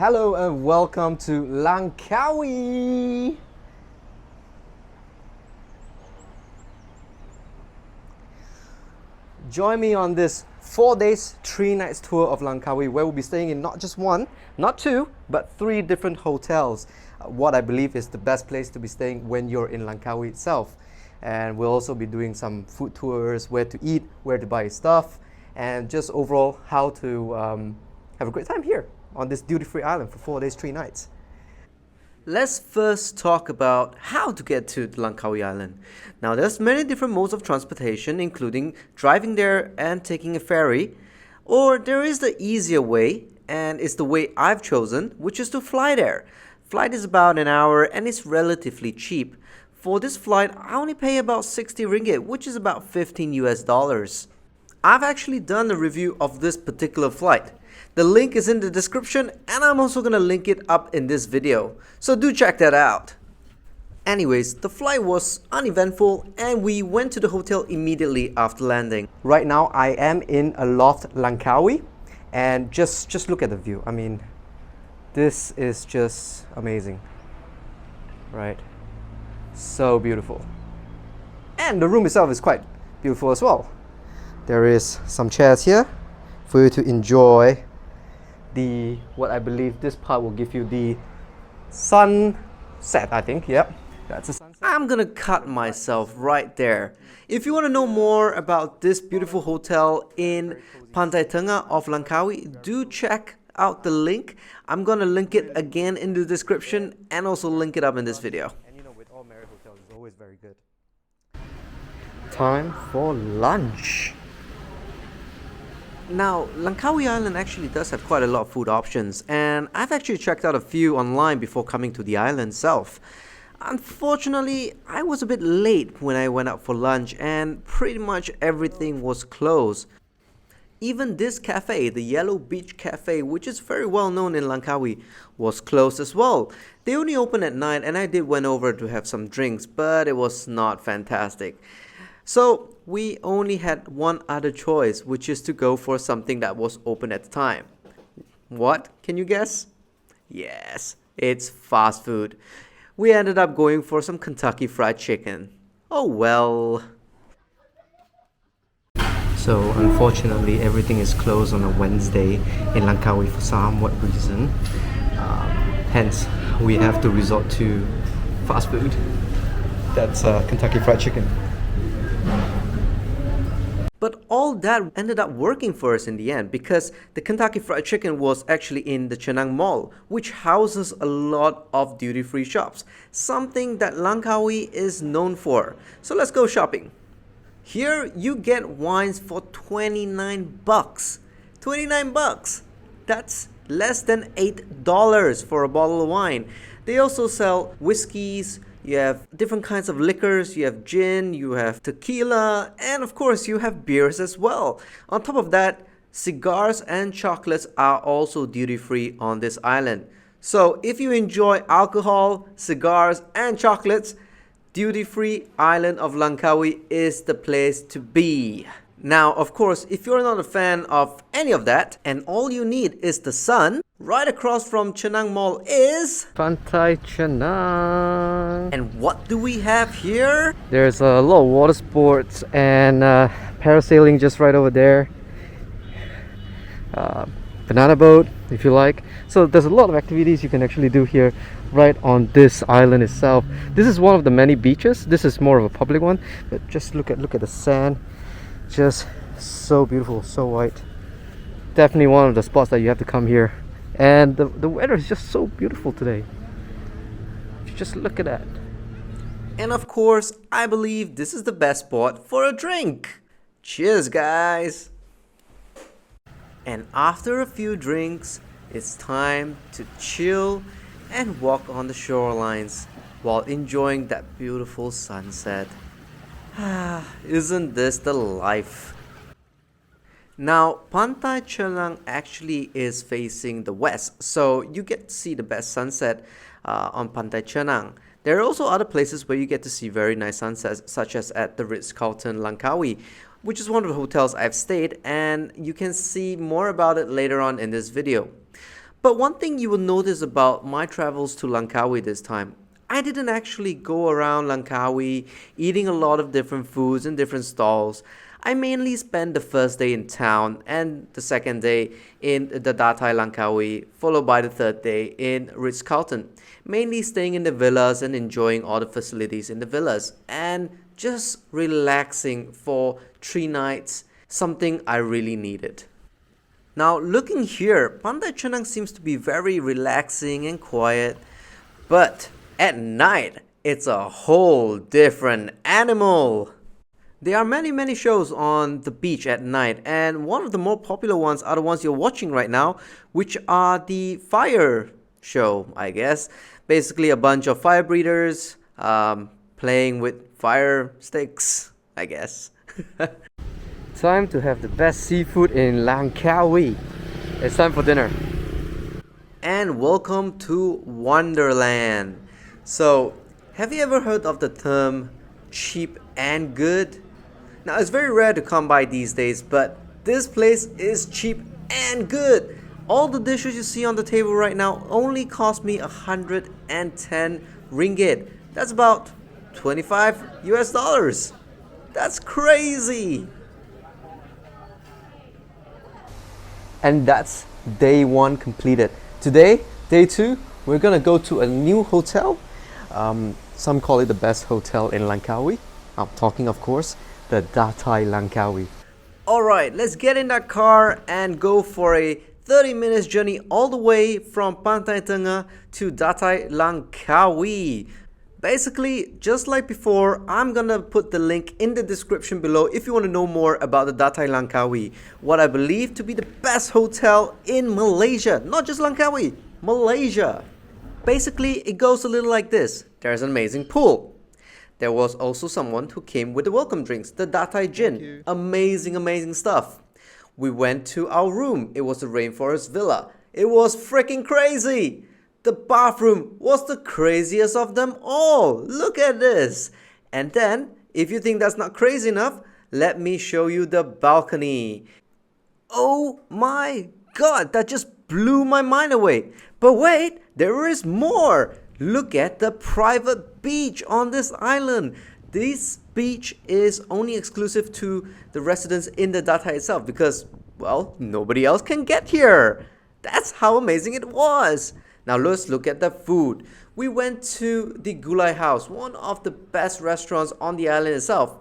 Hello and welcome to Langkawi. Join me on this 4 days, 3 nights tour of Langkawi, where we'll be staying in not just one, not two, but 3 different hotels. What I believe is the best place to be staying when you're in Langkawi itself. And we'll also be doing some food tours, where to eat, where to buy stuff, and just overall how to have a great time here on this duty-free island for 4 days, 3 nights. Let's first talk about how to get to Langkawi Island. Now, there's many different modes of transportation, including driving there and taking a ferry, or there is the easier way, and it's the way I've chosen, which is to fly there. Flight is about an hour and it's relatively cheap. For this flight, I only pay about 60 ringgit, which is about 15 US dollars. I've actually done a review of this particular flight. The link is in the description and I'm also going to link it up in this video, so do check that out. Anyways, the flight was uneventful and we went to the hotel immediately after landing. Right now I am in Aloft, Langkawi, and just look at the view. I mean, this is just amazing, right? So beautiful. And the room itself is quite beautiful as well. There is some chairs here for you to enjoy what I believe this part will give you the sunset, I think. Yep, that's a sunset. I'm gonna cut myself right there. If you want to know more about this beautiful hotel in Pantai Tengah of Langkawi, do check out the link. I'm gonna link it again in the description and also link it up in this video. And you know, with all Marriott hotels, it's always very good. Time for lunch. Now, Langkawi Island actually does have quite a lot of food options, and I've actually checked out a few online before coming to the island itself. Unfortunately, I was a bit late when I went out for lunch and pretty much everything was closed. Even this cafe, the Yellow Beach Cafe, which is very well known in Langkawi, was closed as well. They only open at night and I did went over to have some drinks, but it was not fantastic. So we only had one other choice, which is to go for something that was open at the time. What? Can you guess? Yes, it's fast food. We ended up going for some Kentucky Fried Chicken. Oh well. So unfortunately everything is closed on a Wednesday in Langkawi for somewhat reason. Hence we have to resort to fast food. That's Kentucky Fried Chicken. But all that ended up working for us in the end, because the Kentucky Fried Chicken was actually in the Cenang Mall, which houses a lot of duty-free shops, something that Langkawi is known for. So let's go shopping. Here you get wines for 29 bucks. 29 bucks. That's less than $8 for a bottle of wine. They also sell whiskeys. You have different kinds of liquors, you have gin, you have tequila, and of course you have beers as well. On top of that, cigars and chocolates are also duty-free on this island. So if you enjoy alcohol, cigars and chocolates, duty-free island of Langkawi is the place to be. Now, of course, if you're not a fan of any of that and all you need is the sun, right across from Cenang Mall is Pantai Cenang. And what do we have here? There's a lot of water sports and parasailing just right over there. Banana boat, if you like. So there's a lot of activities you can actually do here right on this island itself. This is one of the many beaches. This is more of a public one, but just look at the sand. Just so beautiful, so white. Definitely one of the spots that you have to come here. And the weather is just so beautiful today. Just look at that. And of course, I believe this is the best spot for a drink. Cheers, guys. And after a few drinks, it's time to chill and walk on the shorelines while enjoying that beautiful sunset. Isn't this the life? Now, Pantai Cenang actually is facing the west, so you get to see the best sunset on Pantai Cenang. There are also other places where you get to see very nice sunsets, such as at the Ritz Carlton, Langkawi, which is one of the hotels I've stayed, and you can see more about it later on in this video. But one thing you will notice about my travels to Langkawi this time, I didn't actually go around Langkawi eating a lot of different foods in different stalls. I mainly spent the first day in town and the second day in the Datai Langkawi, followed by the third day in Ritz Carlton, mainly staying in the villas and enjoying all the facilities in the villas and just relaxing for 3 nights, something I really needed. Now looking here, Pantai Cenang seems to be very relaxing and quiet, but at night, it's a whole different animal. There are many shows on the beach at night, and one of the more popular ones are the ones you're watching right now, which are the fire show, I guess. Basically a bunch of fire breathers playing with fire sticks, I guess. Time to have the best seafood in Langkawi. It's time for dinner. And welcome to Wonderland. So, have you ever heard of the term cheap and good? Now, it's very rare to come by these days, but this place is cheap and good. All the dishes you see on the table right now only cost me 110 ringgit. That's about 25 US dollars. That's crazy. And that's day 1 completed. Today, day 2, we're gonna go to a new hotel. Some call it the best hotel in Langkawi. I'm talking, of course, the Datai Langkawi. Alright, let's get in that car and go for a 30 minutes journey all the way from Pantai Tengah to Datai Langkawi. Basically, just like before, I'm gonna put the link in the description below if you want to know more about the Datai Langkawi, what I believe to be the best hotel in Malaysia, not just Langkawi, Malaysia. Basically, it goes a little like this. There's an amazing pool. There was also someone who came with the welcome drinks, the Datai Gin. Amazing stuff. We went to our room. It was the Rainforest Villa. It was freaking crazy. The bathroom was the craziest of them all. Look at this. And then, if you think that's not crazy enough, let me show you the balcony. Oh my god, that just blew my mind away. But wait, there is more. Look at the private beach on this island. This beach is only exclusive to the residents in the Datai itself because, well, nobody else can get here. That's how amazing it was. Now let's look at the food. We went to the Gulai House, one of the best restaurants on the island itself.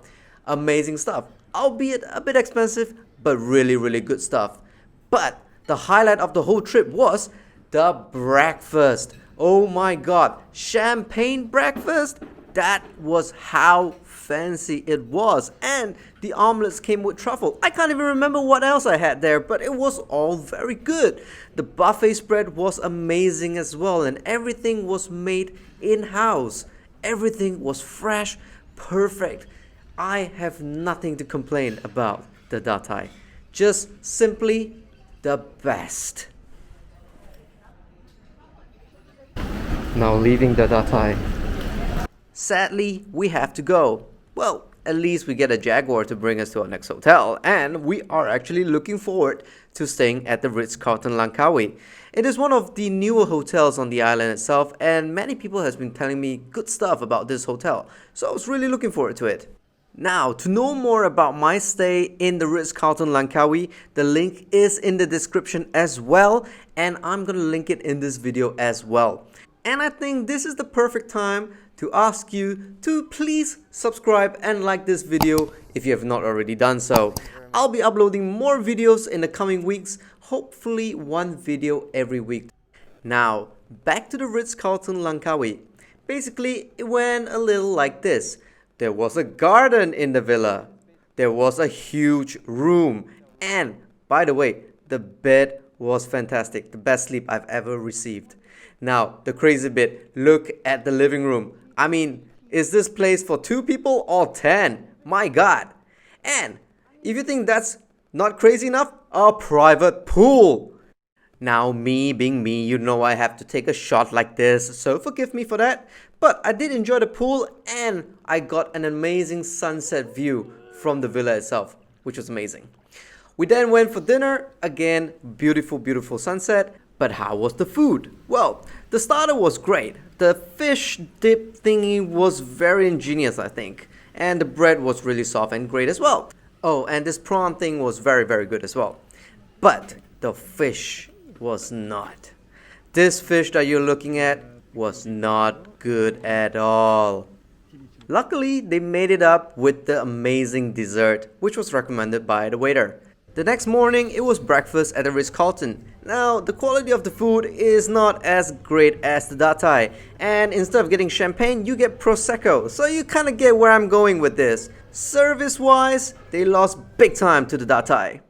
Amazing stuff, albeit a bit expensive, but really good stuff. But the highlight of the whole trip was the breakfast. Oh my god, champagne breakfast? That was how fancy it was. And the omelets came with truffle. I can't even remember what else I had there, but it was all very good. The buffet spread was amazing as well, and everything was made in-house. Everything was fresh, perfect. I have nothing to complain about the Datai. Just simply the best. Now leaving the Datai. Sadly, we have to go. Well, at least we get a Jaguar to bring us to our next hotel, and we are actually looking forward to staying at the Ritz Carlton Langkawi. It is one of the newer hotels on the island itself, and many people has been telling me good stuff about this hotel, so I was really looking forward to it. Now, to know more about my stay in the Ritz Carlton Langkawi, the link is in the description as well, and I'm gonna link it in this video as well. And I think this is the perfect time to ask you to please subscribe and like this video if you have not already done so. I'll be uploading more videos in the coming weeks, hopefully one video every week. Now, back to the Ritz Carlton Langkawi. Basically, it went a little like this. There was a garden in the villa. There was a huge room. And, by the way, the bed was fantastic. The best sleep I've ever received. Now, the crazy bit, look at the living room. I mean, is this place for 2 people or 10? My god. And, if you think that's not crazy enough, a private pool. Now, me being me, you know I have to take a shot like this, so forgive me for that. But I did enjoy the pool and I got an amazing sunset view from the villa itself, which was amazing. We then went for dinner. Again, beautiful sunset. But how was the food? Well, the starter was great. The fish dip thingy was very ingenious, I think. And the bread was really soft and great as well. Oh, and this prawn thing was very good as well. But the fish was not. This fish that you're looking at was not good at all. Luckily, they made it up with the amazing dessert, which was recommended by the waiter. The next morning, it was breakfast at the Ritz Carlton. Now, the quality of the food is not as great as the Datai, and instead of getting champagne, you get Prosecco, so you kinda get where I'm going with this. Service-wise, they lost big time to the Datai.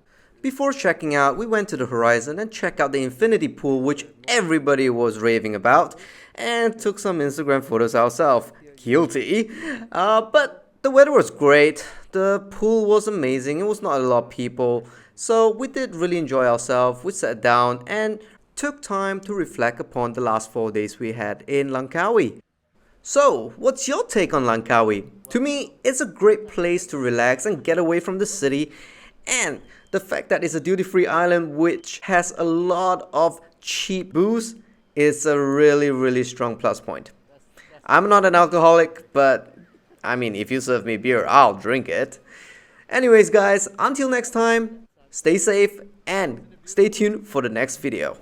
Before checking out, we went to the horizon and checked out the infinity pool, which everybody was raving about, and took some Instagram photos ourselves. Guilty. But the weather was great, the pool was amazing, it was not a lot of people, so we did really enjoy ourselves. We sat down and took time to reflect upon the last 4 days we had in Langkawi. So, what's your take on Langkawi? To me, it's a great place to relax and get away from the city, and the fact that it's a duty-free island which has a lot of cheap booze is a really strong plus point. I'm not an alcoholic, but I mean, if you serve me beer, I'll drink it. Anyways guys, until next time, stay safe and stay tuned for the next video.